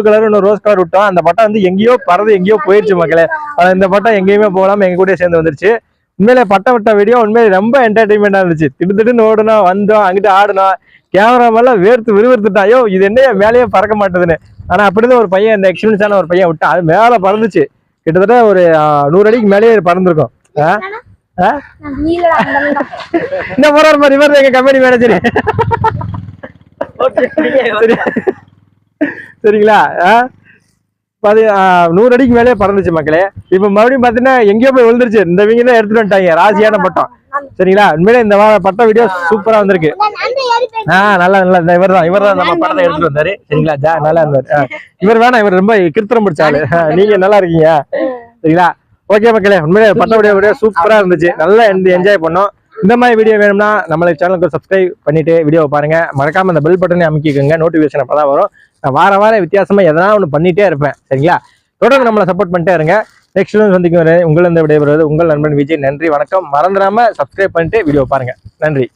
Colour இன்னும் rose colour விட்டோம். அந்த பட்டம் வந்து எங்கேயோ பறந்து எங்கேயோ போயிடுச்சு மக்களே. இந்த பட்டம் எங்கேயுமே போகாம எங்க கூட சேர்ந்து வந்துருச்சு. உண்மையிலே பட்டம் விட்ட வீடியோ உண்மையிலே ரொம்ப என்டர்டைன்மெண்டா இருந்துச்சு. திடுன்னு ஓடணும், வந்தோம், அங்கிட்டு ஆடணும். கேமரா மேல விறுவிறுத்துட்டான். ஐயோ இது என்ன மேலேயே பறக்க மாட்டேதுன்னு. ஆனா அப்படிதான் ஒரு பையன், இந்த எக்ஸ்பீரியன்ஸான ஒரு பையன் விட்டான். அது மேல பறந்துச்சு. கிட்டத்தட்ட ஒரு 100 அடிக்கு மேலேயே பறந்துருக்கும். இந்த போறாரு மாதிரி இவர் எங்க கம்பெனி மேனேஜர். சரிங்களா? 100 அடிக்கு மேலேயே பறந்துச்சு மக்களே. இப்ப மறுபடியும் பாத்தீங்கன்னா எங்கேயோ போய் விழுந்துருச்சு. இந்த வீங்க தான் எடுத்துட்டு வந்துட்டாங்க ராசியான பட்டம். சரிங்களா? உண்மையிலே இந்த பட்ட வீடியோ சூப்பரா வந்திருக்கு. நல்லா இவர் தான் நம்ம படத்தை எடுத்துட்டு வந்தாரு. சரிங்களா? நல்லா இருந்தாரு. இவர் வேணாம், இவர் ரொம்ப கிருத்திரம் பிடிச்சாரு. நீங்க நல்லா இருக்கீங்க. சரிங்களா? ஓகே மக்களே, உண்மையிலே பட்ட வீடியோ சூப்பரா இருந்துச்சு. நல்லா என்ஜாய் பண்ணோம். இந்த மாதிரி வீடியோ வேணும்னா நம்ம சேனலுக்கு சப்ஸ்கிரைப் பண்ணிட்டு வீடியோ பாருங்க. மறக்காம அந்த பெல் பட்டனை அமைக்கிக்கோங்க. நோட்டிபிகேஷன் அப்பதான் வரும். நான் வாரம் வித்தியாசமா எதனா ஒன்று பண்ணிட்டே இருப்பேன். சரிங்களா? தொடர்ந்து நம்மளை சப்போர்ட் பண்ணிட்டே இருங்க. நெக்ஸ்ட் சந்திக்கும் வரை உங்களிருந்து விடைபெறுவது உங்கள் நண்பன் விஜய். நன்றி, வணக்கம். மறந்துடாம சப்ஸ்கிரைப் பண்ணிட்டு வீடியோ பாருங்க. நன்றி.